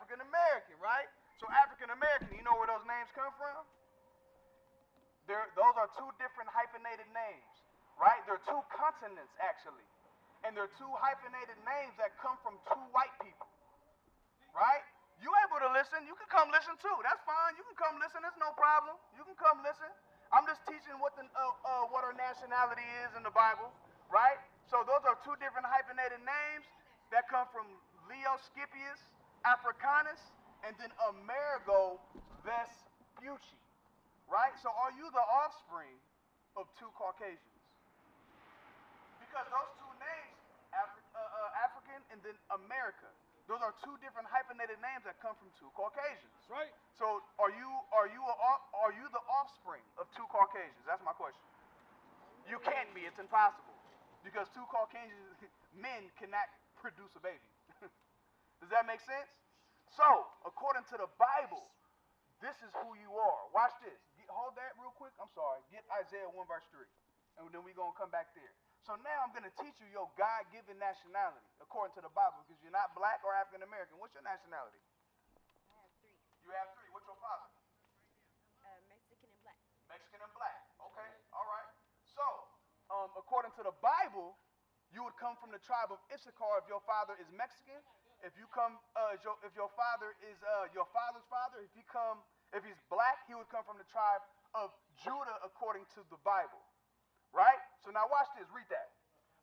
African American, right? So African American, you know where those names come from? Those are two different hyphenated names, right? They're two continents, actually. And they're two hyphenated names that come from two white people, right? You able to listen? You can come listen too. That's fine. You can come listen. There's no problem. You can come listen. I'm just teaching what our nationality is in the Bible, right? So those are two different hyphenated names that come from Leo Scipius Africanus and then Amerigo Vespucci, right? So are you the offspring of two Caucasians? Because those two names, African and then America, those are two different hyphenated names that come from two Caucasians. Right. So are you the offspring of two Caucasians? That's my question. You can't be. It's impossible because two Caucasian men cannot produce a baby. Does that make sense? So according to the Bible, this is who you are. Watch this. Hold that real quick. I'm sorry. Get Isaiah 1 verse 3, and then we're gonna come back there. So now I'm going to teach you your God-given nationality according to the Bible because you're not black or African American. What's your nationality? I have three. You have three. What's your father? Mexican and black. Mexican and black. Okay. All right. So, according to the Bible, you would come from the tribe of Issachar if your father is Mexican. If you come, if your father is your father's father, if he's black, he would come from the tribe of Judah according to the Bible. Right? So now watch this. Read that.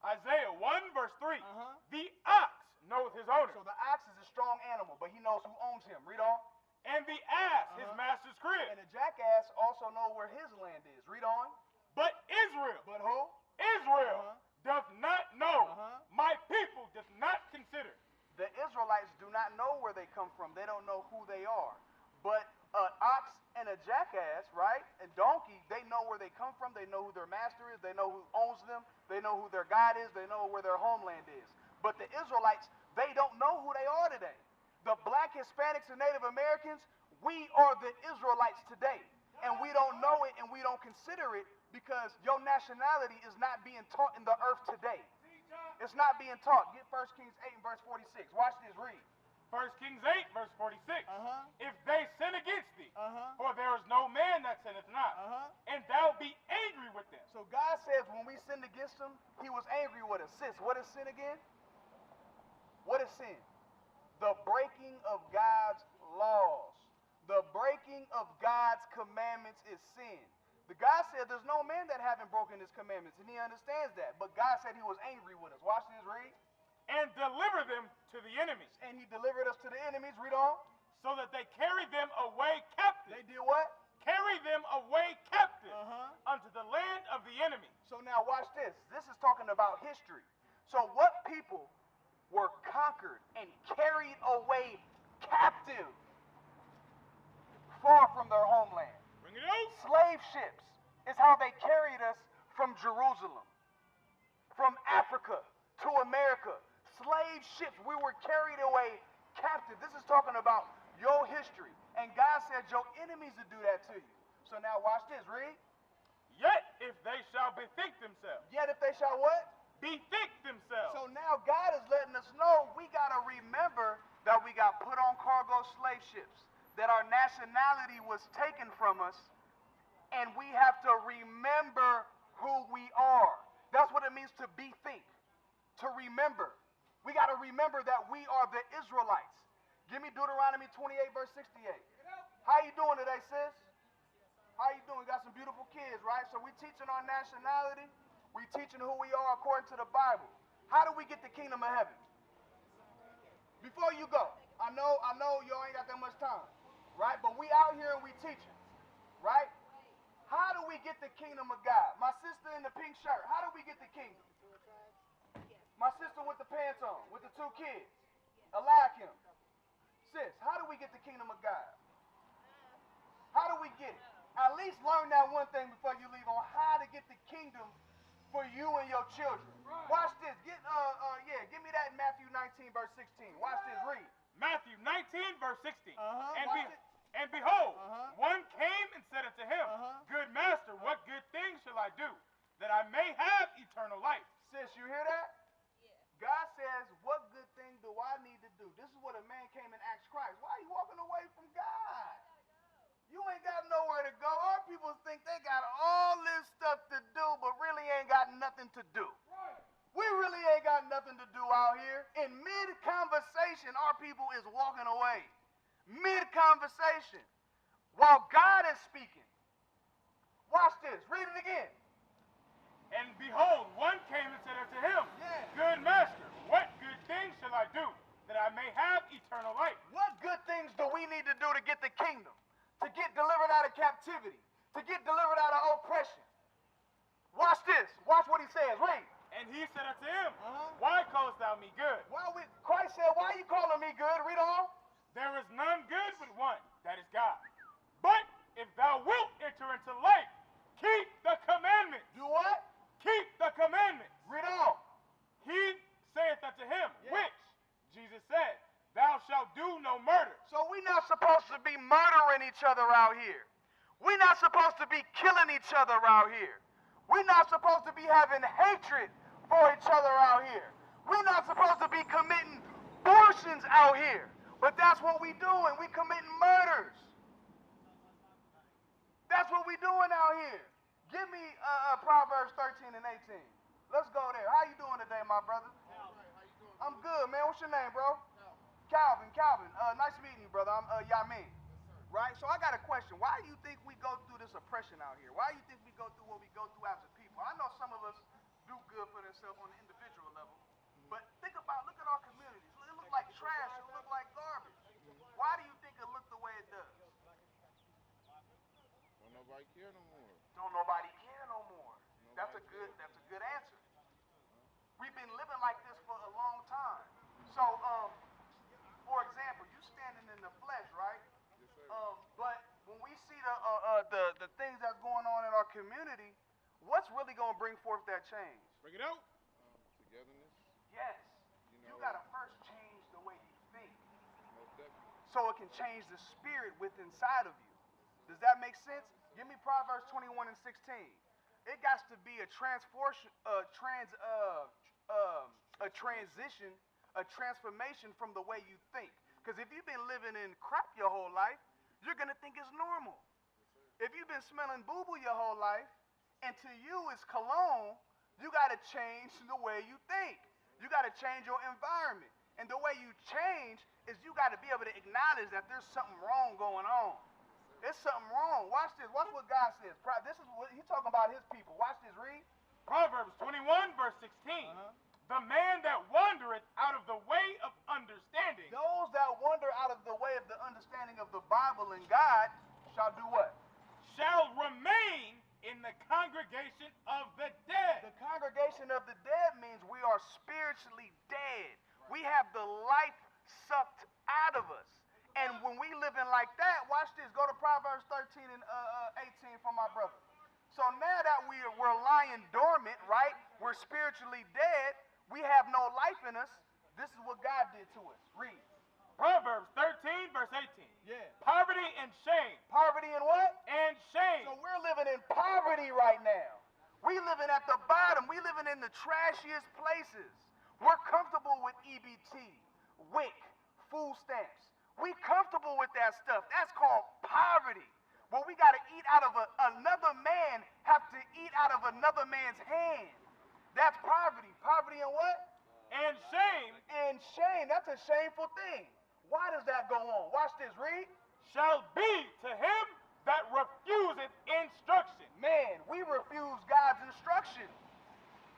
Isaiah 1 verse 3. The ox knoweth his owner. So the ox is a strong animal, but he knows who owns him. Read on. And the ass his master's crib. And the jackass also know where his land is. Read on. But Israel. But who? Israel doth not know. My people doth not consider. The Israelites do not know where they come from. They don't know who they are. But an ox and a jackass, right, and donkey, they know where they come from. They know who their master is. They know who owns them. They know who their God is. They know where their homeland is. But the Israelites, they don't know who they are today. The black Hispanics and Native Americans, we are the Israelites today. And we don't know it and we don't consider it because your nationality is not being taught in the earth today. It's not being taught. Get 1 Kings 8 and verse 46. Watch this, read. 1 Kings 8 verse 46. If they sin against thee, for there is no man that sinneth not, and thou be angry with them. So God says when we sinned against him, he was angry with us. Sis, what is sin again? What is sin? The breaking of God's laws. The breaking of God's commandments is sin. The God said there's no man that haven't broken his commandments, and he understands that. But God said he was angry with us. Watch this, read. And deliver them to the enemies. And he delivered us to the enemies. Read on. So that they carried them away captive. They did what? Carry them away captive unto the land of the enemy. So now watch this. This is talking about history. So what people were conquered and carried away captive far from their homeland? Bring it out. Slave ships is how they carried us from Jerusalem, from Africa to America. Slave ships, we were carried away captive. This is talking about your history. And God said your enemies would do that to you. So now watch this, read. Yet if they shall bethink themselves. Yet if they shall what? Bethink themselves. So now God is letting us know we got to remember that we got put on cargo slave ships, that our nationality was taken from us, and we have to remember who we are. That's what it means to bethink, to remember. We got to remember that we are the Israelites. Give me Deuteronomy 28 verse 68. How you doing today, sis? How you doing? We got some beautiful kids, right? So we teaching our nationality. We teaching who we are according to the Bible. How do we get the kingdom of heaven? Before you go, I know y'all ain't got that much time, right? But we out here and we teaching, right? How do we get the kingdom of God? My sister in the pink shirt, how do we get the kingdom? My sister with the pants on, with the two kids, Eliakim. Sis, how do we get the kingdom of God? How do we get it? At least learn that one thing before you leave on how to get the kingdom for you and your children. Watch this. Give me that in Matthew 19 verse 16. Watch this. Read. Matthew 19 verse 16. And behold, one came and said unto him, Good master, what good thing shall I do, that I may have eternal life? Sis, you hear that? God says, what good thing do I need to do? This is what a man came and asked Christ. Why they got all this stuff to do, but really ain't got nothing to do. We really ain't got nothing to do out here. In mid-conversation, our people is walking away. Mid-conversation. While God is speaking. Watch this. Read it again. And behold, one came and said unto him, Good master, what good things shall I do, that I may have eternal life? What good things do we need to do to get the kingdom? To get delivered out of captivity? To get delivered out of oppression? Watch this. Watch what he says. Read. And he said unto him, Why callest thou me good? Christ said, why are you calling me good? Read on. There is none good but one, that is God. But if thou wilt enter into life, keep the commandments. Do what? Keep the commandments. Read on. He saith unto him, which Jesus said, Thou shalt do no murder. So we're not supposed to be murdering each other out here. We're not supposed to be killing each other out here. We're not supposed to be having hatred for each other out here. We're not supposed to be committing abortions out here. But that's what we doing. We committing murders. That's what we doing out here. Give me Proverbs 13 and 18. Let's go there. How you doing today, my brother? I'm good, man. What's your name, bro? Calvin. Nice meeting you, brother. I'm Yamin. Right? So I got a question. Why do you think we go through this oppression out here? Why do you think we go through what we go through as a people? I know some of us do good for themselves on the individual level, but look at our communities. It look like trash. It look like garbage. Why do you think it look the way it does? Don't nobody care no more. Don't nobody care no more. That's a good answer. We've been living like this for a long time. So, for example, you standing in the flesh, right? Yes, sir. But when we see the things that's going on in our community, what's really going to bring forth that change? Bring it out. Togetherness. Yes. You You know, got to first change the way you think, most definitely. so it can change the spirit within inside of you. Does that make sense? Give me Proverbs 21 and 16. It got to be a transition, a transformation from the way you think. Because if you've been living in crap your whole life, you're going to think it's normal. If you've been smelling boo-boo your whole life, and to you it's cologne, you got to change the way you think. You got to change your environment. And the way you change is you got to be able to acknowledge that there's something wrong going on. There's something wrong. Watch this. Watch what God says. This is what he's talking about his people. Watch this. Read. Proverbs 21, verse 16. The man that wandereth out of the way of understanding. Those that wander out of the way of the understanding of the Bible and God shall do what? Shall remain in the congregation of the dead. The congregation of the dead means we are spiritually dead. We have the life sucked out of us. And when we living like that, watch this. Go to Proverbs 13 and 18 for my brother. So now that we're lying dormant, right? We're spiritually dead. We have no life in us. This is what God did to us. Read. Proverbs 13, verse 18. Yeah. Poverty and shame. Poverty and what? And shame. So we're living in poverty right now. We living at the bottom. We living in the trashiest places. We're comfortable with EBT, WIC, food stamps. We comfortable with that stuff. That's called poverty. Well, we got to eat out of another man, have to eat out of another man's hand. That's poverty. Poverty and what? And shame. And shame. That's a shameful thing. Why does that go on? Watch this. Read. Shall be to him that refuseth instruction. Man, we refuse God's instruction.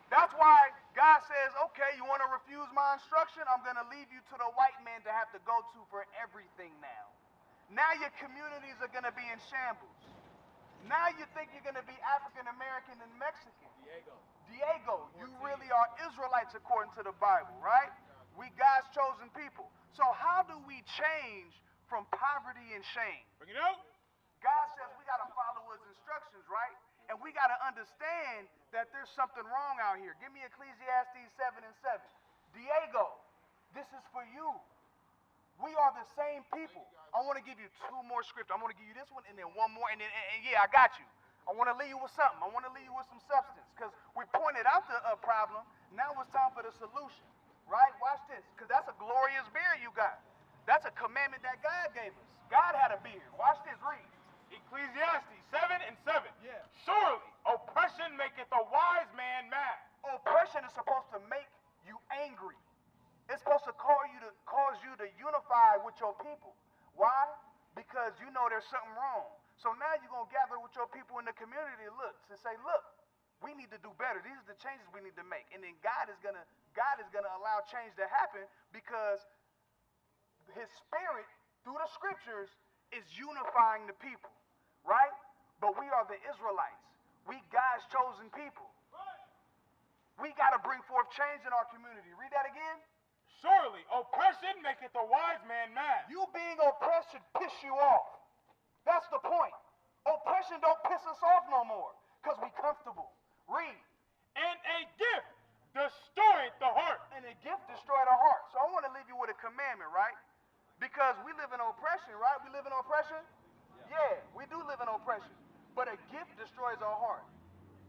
That's why God says, okay, you want to refuse my instruction? I'm going to leave you to the white man to have to go to for everything now. Now your communities are going to be in shambles. Now you think you're going to be African American and Mexican. Diego, you really are Israelites according to the Bible, right? We God's chosen people. So how do we change from poverty and shame? Bring it out. God says we got to follow his instructions, right? And we got to understand that there's something wrong out here. Give me Ecclesiastes 7 and 7. Diego, this is for you. We are the same people. I want to give you two more scriptures. I want to give you this one and then one more. And yeah, I got you. I want to leave you with something. I want to leave you with some substance. Because we pointed out the problem. Now it's time for the solution. Right? Watch this. Because that's a glorious beard you got. That's a commandment that God gave us. God had a beard. Watch this. Read. Ecclesiastes 7:7. Yeah. Surely oppression maketh a wise man mad. Oppression is supposed to make you angry. It's supposed to cause you to unify with your people. Why? Because you know there's something wrong. So now you're gonna gather with your people in the community to say, look, we need to do better. These are the changes we need to make. And then God is gonna allow change to happen because his spirit through the scriptures is unifying the people, right? But we are the Israelites. We God's chosen people. We got to bring forth change in our community. Read that again. Surely oppression maketh a wise man mad. You being oppressed should piss you off. That's the point. Oppression don't piss us off no more because we comfortable. Read. And a gift destroyeth the heart. And a gift destroyed our heart. So I want to leave you with a commandment, right? Because we live in oppression, right? We live in oppression? Yeah, we do live in oppression. But a gift destroys our heart.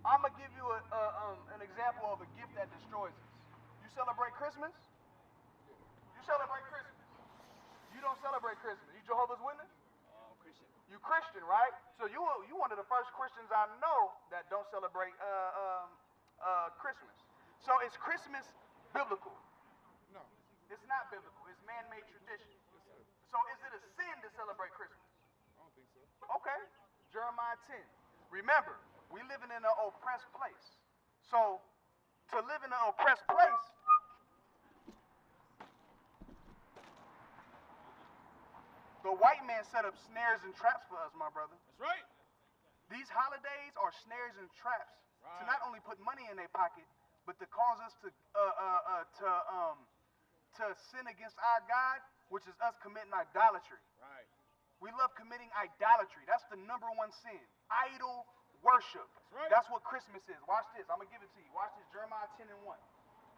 I'm going to give you an example of a gift that destroys us. You celebrate Christmas? You celebrate Christmas. You don't celebrate Christmas. You Jehovah's Witness? Christian. You Christian, right? So you one of the first Christians I know that don't celebrate Christmas. So is Christmas biblical? No. It's not biblical. It's man-made tradition. Yes, sir. So is it a sin to celebrate Christmas? I don't think so. Okay. Jeremiah 10. Remember, we living in an oppressed place. So to live in an oppressed place, the white man set up snares and traps for us, my brother. That's right. These holidays are snares and traps to Right. not only put money in their pocket, but to cause us to sin against our God, which is us committing idolatry. Right. We love committing idolatry. That's the number one sin. Idol worship. That's right. That's what Christmas is. Watch this. I'm going to give it to you. Watch this. Jeremiah 10:1.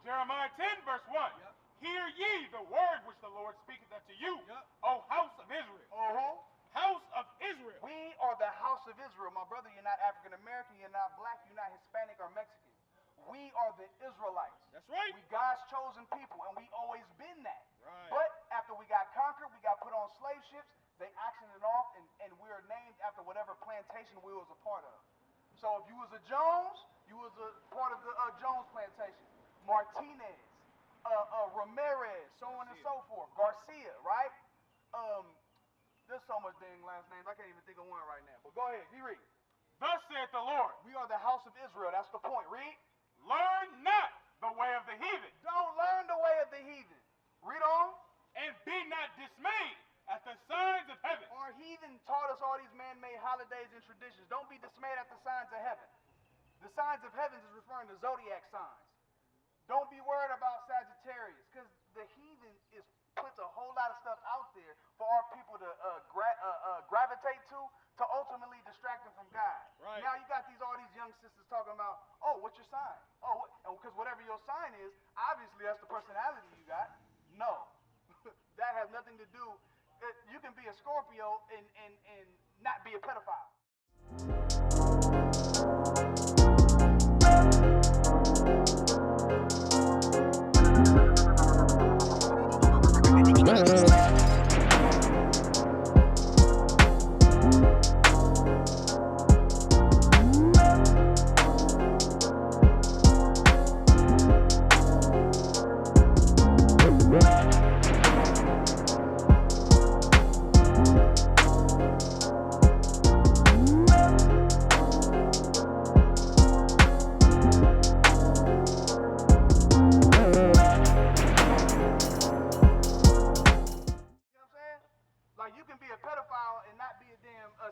Jeremiah 10:1. Yep. Hear ye the word which the Lord speaketh unto you, Yep. O house of Israel. House of Israel. We are the house of Israel. My brother, you're not African American, you're not black, you're not Hispanic or Mexican. We are the Israelites. That's right. We God's chosen people, and we always been that. Right. But after we got conquered, we got put on slave ships, they auctioned it off, and we are named after whatever plantation we was a part of. So if you was a Jones, you was a part of the Jones plantation. Martinez, Ramirez, so on and so forth. Garcia, right? There's so much dang last names, I can't even think of one right now. But go ahead, you read. Thus saith the Lord, We are the house of Israel, that's the point. Read. learn not the way of the heathen, Don't learn the way of the heathen. Read on. and be not dismayed at the signs of heaven. Our heathen taught us all these man-made holidays and traditions. Don't be dismayed at the signs of heaven. The signs of heaven is referring to zodiac signs. Don't be worried about Sagittarius, because the heathen puts a whole lot of stuff out there for our people to gravitate to ultimately distract them from God. Right. Now you got all these young sisters talking about, oh, what's your sign? Oh, because whatever your sign is, obviously that's the personality you got. No, that has nothing to do. You can be a Scorpio and not be a pedophile.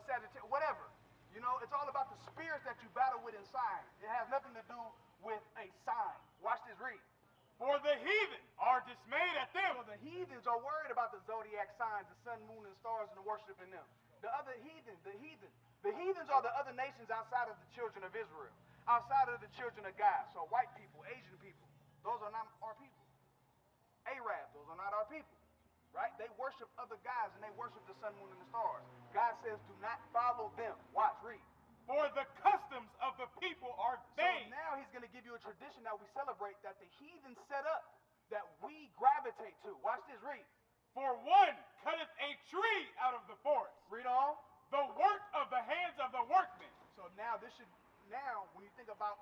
Sagittarius, whatever. You know, it's all about the spirits that you battle with inside. It has nothing to do with a sign. Watch this, read. For the heathen are dismayed at them. So the heathens are worried about the zodiac signs, the sun, moon, and stars, and the worship in them. The heathens are the other nations outside of the children of Israel, outside of the children of God. So white people, Asian people, those are not our people. Arabs, those are not our people. Right? They worship other gods and they worship the sun, moon, and the stars. God says, do not follow them. Watch, read. For the customs of the people are vain. So now he's going to give you a tradition that we celebrate that the heathen set up that we gravitate to. Watch this, read. For one cutteth a tree out of the forest. Read on. the work of the hands of the workmen. So now when you think about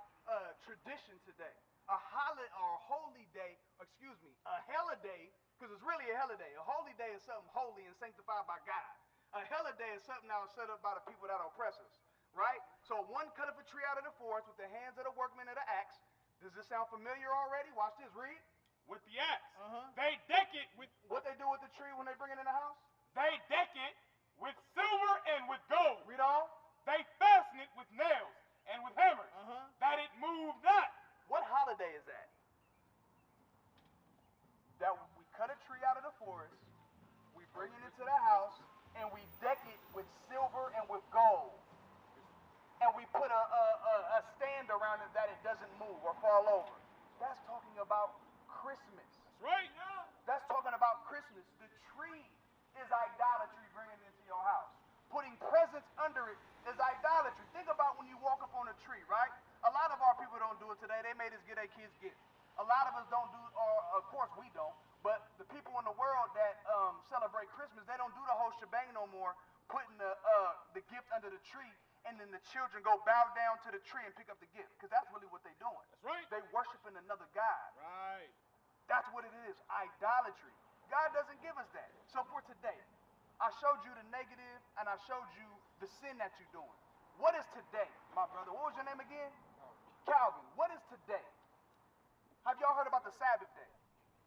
tradition today, a holiday or a holy day, a holiday, because it's really a holiday. A holy day is something holy and sanctified by God. A holiday is something that was set up by the people that oppress us, right? So one cut up a tree out of the forest with the hands of the workmen of the axe. Does this sound familiar already? Watch this, read. With the axe. They deck it with... What they do with the tree when they bring it in the house? They deck it with silver and with gold. Read on. They fasten it with nails and with hammers, that it move not. What holiday is that? That we cut a tree out of the forest, we bring it into the house, and we deck it with silver and with gold. And we put a stand around it that it doesn't move or fall over. That's talking about Christmas. That's right. That's talking about Christmas. The tree is idolatry bringing it into your house. Putting presents under it is idolatry. Think about when you walk up on a tree, right? A lot of our people don't do it today. They made us get their kids gifts. A lot of us don't do it, or of course we don't, but the people in the world that celebrate Christmas, they don't do the whole shebang no more, putting the gift under the tree, and then the children go bow down to the tree and pick up the gift, because that's really what they're doing. That's right. They worshiping another God. Right. That's what it is, idolatry. God doesn't give us that. So for today, I showed you the negative, and I showed you the sin that you're doing. What is today, my brother? What was your name again? Calvin. What is today? Have y'all heard about the Sabbath day?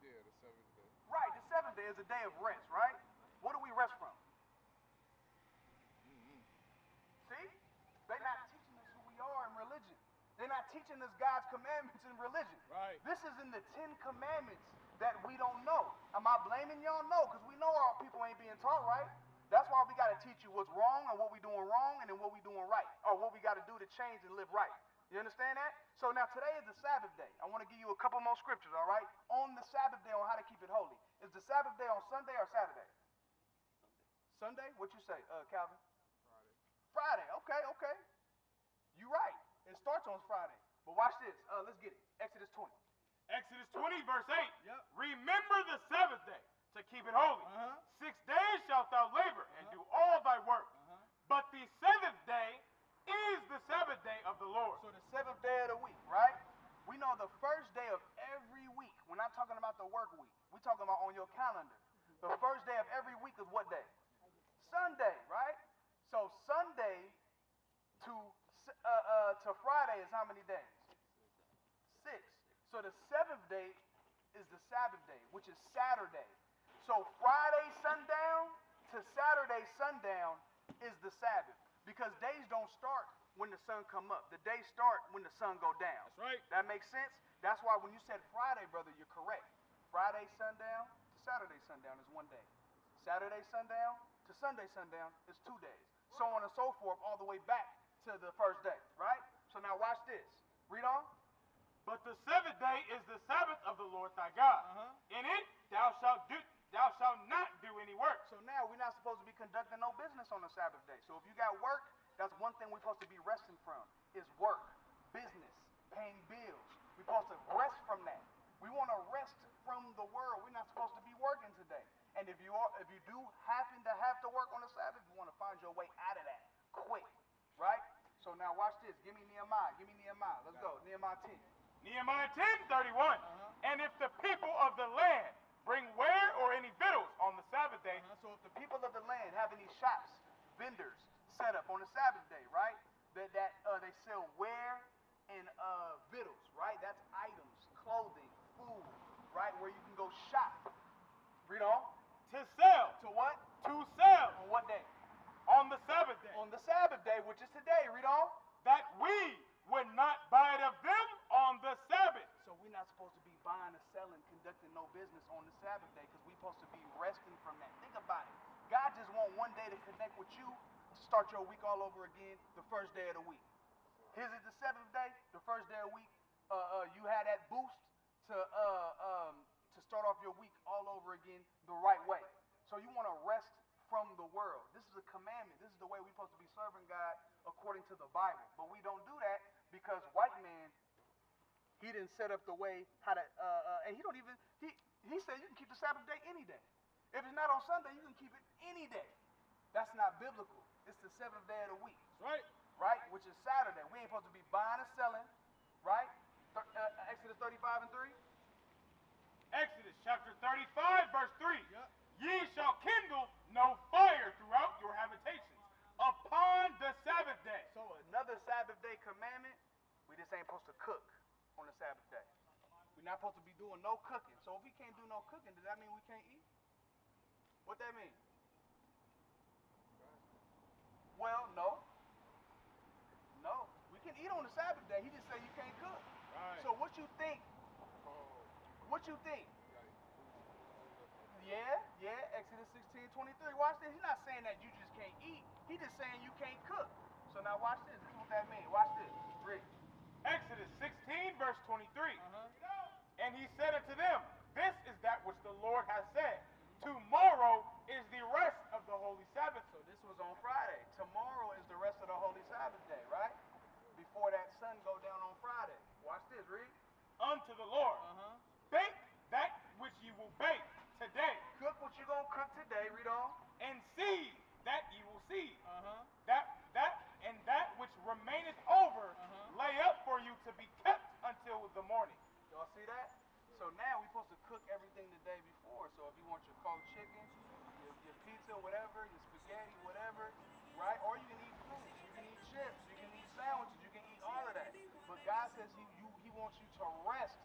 Yeah, the 7th day. Right, the 7th day is a day of rest, right? What do we rest from? See? They're not teaching us who we are in religion. They're not teaching us God's commandments in religion. Right. This is in the 10 commandments that we don't know. Am I blaming y'all? No, because we know our people ain't being taught right. That's why we got to teach you what's wrong and what we doing wrong and then what we doing right, or what we got to do to change and live right. You understand that? So now today is the Sabbath day. I want to give you a couple more scriptures, all right? On the Sabbath day on how to keep it holy. Is the Sabbath day on Sunday or Saturday? Sunday? What you say, Calvin? Friday. Okay. You right. It starts on Friday. But watch this. Let's get it. Exodus 20. Exodus 20, verse 8. Yep. Remember the Sabbath day to keep it holy. 6 days shalt thou labor and do all thy work. But the 7th day is the Sabbath day of the Lord. So the 7th day of the week, right? We know the first day of every week. We're not talking about the work week. We're talking about on your calendar. The first day of every week is what day? Sunday, right? So Sunday to Friday is how many days? 6. So the 7th day is the Sabbath day, which is Saturday. So Friday sundown to Saturday sundown is the Sabbath, because days don't start when the sun come up. The days start when the sun go down. That's right. That makes sense? That's why when you said Friday, brother, you're correct. Friday sundown to Saturday sundown is 1 day. Saturday sundown to Sunday sundown is 2 days. So on and so forth, all the way back to the first day, right? So now watch this. Read on. But the 7th day is the Sabbath of the Lord thy God. In it thou shalt not do any work. So now we're not supposed to be conducting no business on the Sabbath day. So if you got work, that's one thing we're supposed to be resting from, is work, business, paying bills. We're supposed to rest from that. We want to rest from the world. We're not supposed to be working today. And if you do happen to have to work on the Sabbath, you want to find your way out of that quick, right? So now watch this. Give me Nehemiah. Let's go. Nehemiah 10. Nehemiah 10:31. And if the people of the land bring ware or any victuals on the Sabbath day. So if the people of the land have any shops, vendors set up on the Sabbath day, right? That they sell ware and victuals, right? That's items, clothing, food, right? Where you can go shop. Read on. To sell. To what? To sell. On what day? On the Sabbath day. On the Sabbath day, which is today. Read on. That we would not buy it of them on the Sabbath. So we're not supposed to be buying or selling, conducting no business on the Sabbath day, because we're supposed to be resting from that. Think about it. God just want 1 day to connect with you, to start your week all over again, the first day of the week. His is the 7th day, the first day of the week. You had that boost to start off your week all over again the right way. So you want to rest from the world. This is a commandment. This is the way we're supposed to be serving God according to the Bible. But we don't do that because white man, he didn't set up the way how to, and he don't even, he said you can keep the Sabbath day any day. If it's not on Sunday, you can keep it any day. That's not biblical. it's the 7th day of the week. Right. Right? Which is Saturday. We ain't supposed to be buying and selling, right? Exodus 35 and 3. Exodus chapter 35, verse 3. Yep. Ye shall kindle no fire throughout your habitations upon the Sabbath day. So another Sabbath day commandment, we just ain't supposed to cook on the Sabbath day. We're not supposed to be doing no cooking. So if we can't do no cooking, does that mean we can't eat? What that mean? Well, no. No. We can eat on the Sabbath day. He just said you can't cook. Right. So what you think? What you think? Yeah, Exodus 16:23. Watch this. He's not saying that you just can't eat. He's just saying you can't cook. So now watch this. This is what that means. Watch this. Read. Exodus 16, verse 23. And he said unto them, this is that which the Lord has said. Tomorrow is the rest of the holy Sabbath. So this was on Friday. Tomorrow is the rest of the holy Sabbath day, right? Before that sun go down on Friday. Watch this. Read. Unto the Lord. Bake that which ye will bake today. Cook what you gonna cook today. Read on. And seed that ye will seed. That which remaineth over, lay up for you to be kept until the morning. Y'all see that? So now we're supposed to cook everything the day before. So if you want your cold chicken, your pizza, whatever, your spaghetti, whatever, right? Or you can eat fruits, you can eat chips, you can eat sandwiches, you can eat all of that. But God says He wants you to rest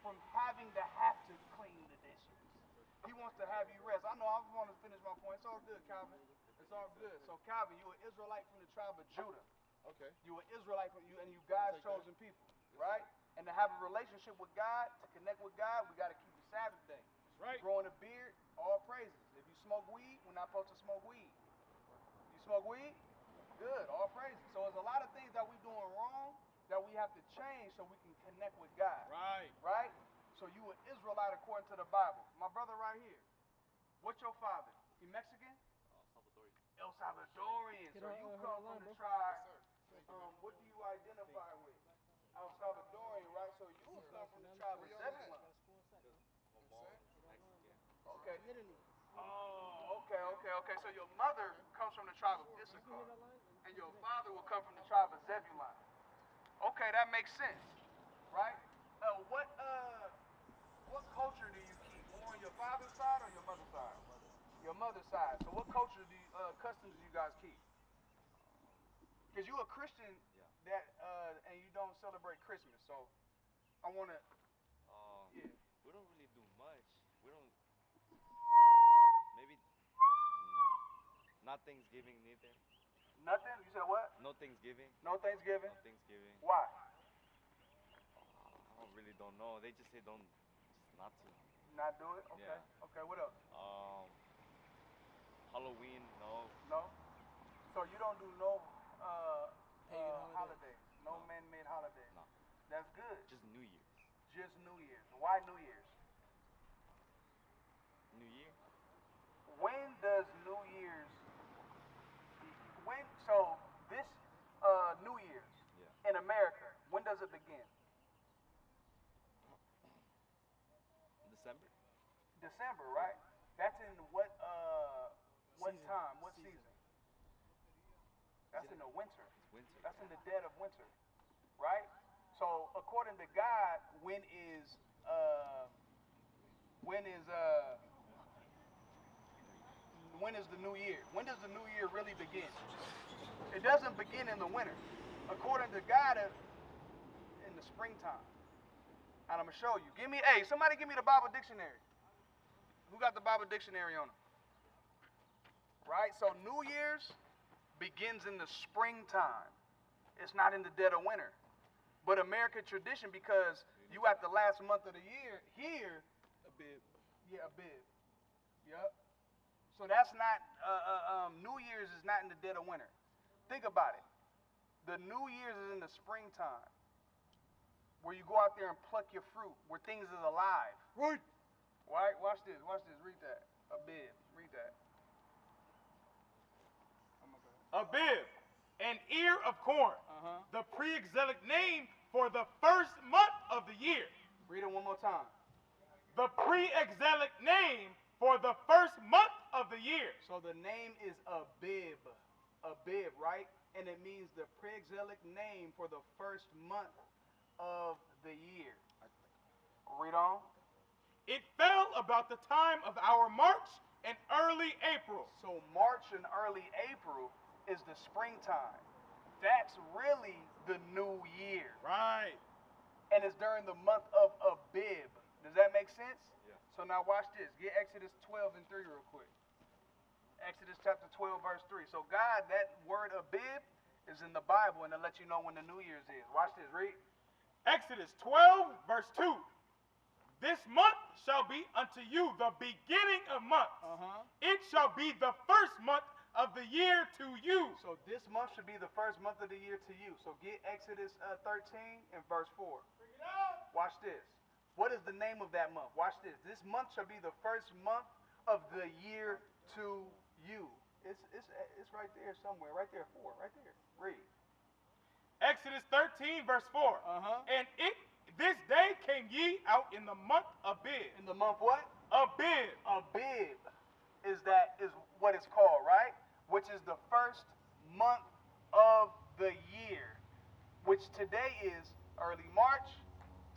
from having to have to clean the dishes. He wants to have you rest. I know I want to finish my point. It's all good, Calvin. It's all good. So Calvin, you an Israelite from the tribe of Judah. Okay. You an Israelite from you, and you God's chosen people, right? And to have a relationship with God, to connect with God, we got to keep the Sabbath day. That's right. Growing a beard, all praises. If you smoke weed, we're not supposed to smoke weed. You smoke weed? Good, all praises. So there's a lot of things that we're doing wrong that we have to change so we can connect with God. Right. Right? So you an Israelite according to the Bible. My brother right here. What's your father? He Mexican? El Salvadorian. So you come from the tribe. What do you identify with? El Salvadorian, right? So you come from the tribe of Zebulon. Okay. Oh, okay. So your mother comes from the tribe of Issachar, and your father will come from the tribe of Zebulon. Okay, that makes sense, right? What culture do you keep? More on your father's side or your mother's side? Your mother's side. So what culture customs do you guys keep? Because you're a Christian and you don't celebrate Christmas. So I want to. We don't really do much. We don't. Maybe not Thanksgiving neither. Nothing? You said what? No Thanksgiving. No Thanksgiving? No Thanksgiving. Why? I really don't know. They just say don't, just not to. Not do it? Okay. Yeah. Okay, what else? Halloween, no. No? So you don't do no holidays? No man-made holidays? No. That's good. Just New Year's. Just New Year's. Why New Year's? New Year? When does New Year's so this New Year's in America, when does it begin? December? December, right? That's in what time? What season? That's in the winter. It's winter. That's in the dead of winter, right? So according to God, when is the new year? When does the new year really begin? It doesn't begin in the winter. According to God, in the springtime. And I'm gonna show you. Somebody give me the Bible dictionary. Who got the Bible dictionary on them? Right? So New Year's begins in the springtime. It's not in the dead of winter. But American tradition, because you at the last month of the year, here, A bib. yeah, a bib. Yep. So that's not, New Year's is not in the dead of winter. Think about it. The New Year's is in the springtime, where you go out there and pluck your fruit, where things is alive. Right. Right? Watch this, read that. A bib, read that. A bib, an ear of corn. The pre-exilic name for the first month of the year. Read it one more time. The pre-exilic name for the first month of the year. So the name is a bib. Abib, right? And it means the pre-exilic name for the first month of the year. Read on. It fell about the time of our march in early April. So March and early April is the springtime. That's really the new year. Right. And it's during the month of Abib. Does that make sense? Yeah. So now watch this. Get Exodus 12 and 3 real quick. Exodus chapter 12, verse 3. So God, that word Abib is in the Bible, and it'll let you know when the New Year's is. Watch this, read. Exodus 12, verse 2. This month shall be unto you the beginning of months. It shall be the first month of the year to you. So this month should be the first month of the year to you. So get Exodus 13 and verse 4. Watch this. What is the name of that month? Watch this. This month shall be the first month of the year to you. It's right there somewhere. Right there, 4. Right there. Read. Exodus 13, verse 4. And this day came ye out in the month Abib. In the month what? Abib. Abib is what it's called, right? Which is the first month of the year, which today is early March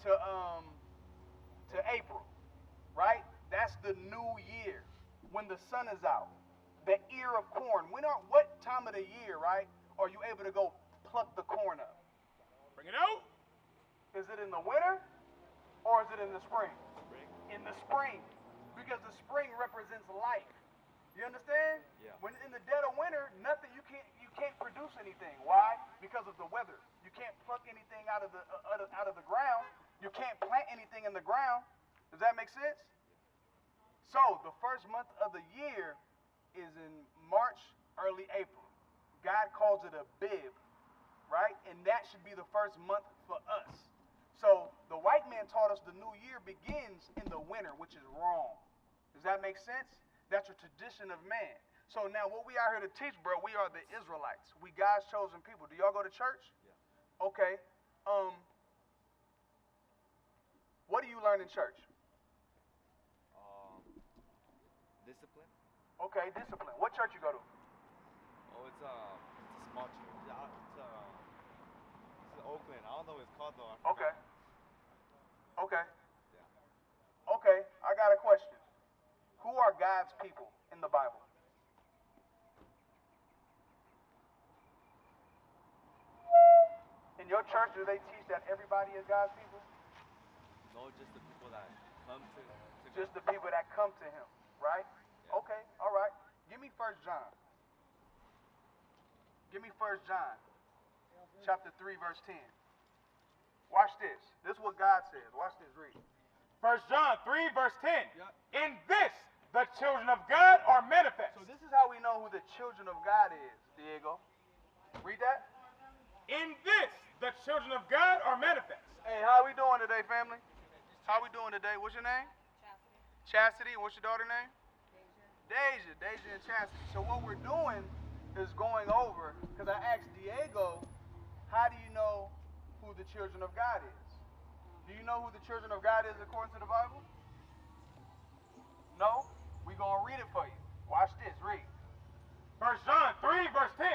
to April, right? That's the new year when the sun is out. The ear of corn. What time of the year, right, are you able to go pluck the corn up? Bring it out. Is it in the winter or is it in the spring? Spring. In the spring, because the spring represents life. You understand? Yeah. When in the dead of winter, you can't produce anything. Why? Because of the weather. You can't pluck anything out of the ground. You can't plant anything in the ground. Does that make sense? So the first month of the year is in March, early April. God calls it Abib, right? And that should be the first month for us. So the white man taught us the new year begins in the winter, which is wrong. Does that make sense? That's a tradition of man. So now what we are here to teach, bro, we are the Israelites. We God's chosen people. Do y'all go to church? Yeah. Okay. What do you learn in church? Discipline. Okay, discipline. What church you go to? Oh, it's a small church. Yeah, it's in Oakland. I don't know what it's called though. I Okay. forgot. Okay. Yeah. Okay, I got a question. Who are God's people in the Bible? In your church, do they teach that everybody is God's people? No, just the people that come to Just the people that come to him, right? Yeah. Okay, all right. Give me 1 John. Give me 1 John, chapter 3, verse 10. Watch this. This is what God says. Watch this, read. 1 John 3, verse 10. Yeah. In this, the children of God are manifest. So this is how we know who the children of God is, Diego. Read that. In this, the children of God are manifest. Hey, how we doing today, family? How we doing today? What's your name? Chastity. What's your daughter's name? Deja and Chastity. So what we're doing is going over, because I asked Diego, how do you know who the children of God is? Do you know who the children of God is according to the Bible? No? We're going to read it for you. Watch this. Read. 1 John 3, verse 10.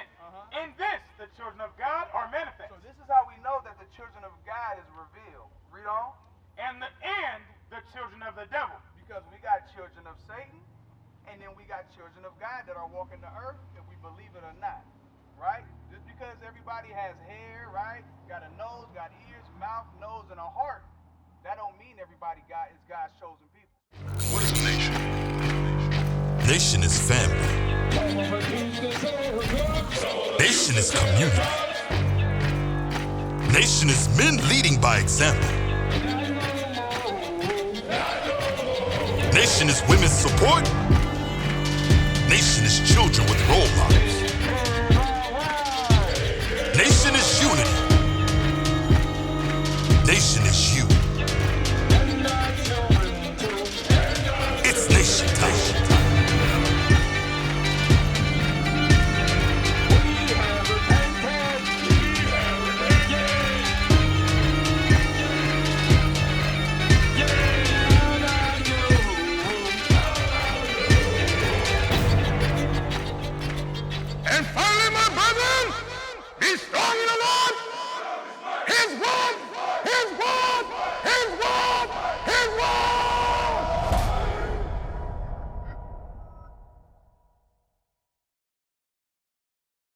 In this, the children of God are manifest. So this is how we know that the children of God is revealed. Read on. And the children of the devil. Because we got children of Satan, and then we got children of God that are walking the earth, if we believe it or not. Right? Just because everybody has hair, right? Got a nose, got ears, mouth, nose, and a heart, that don't mean everybody is God's chosen people. What is a nation? Nation is family. Nation is community. Nation is men leading by example. Nation is women's support. Nation is children with role models. Nation is unity. Nation is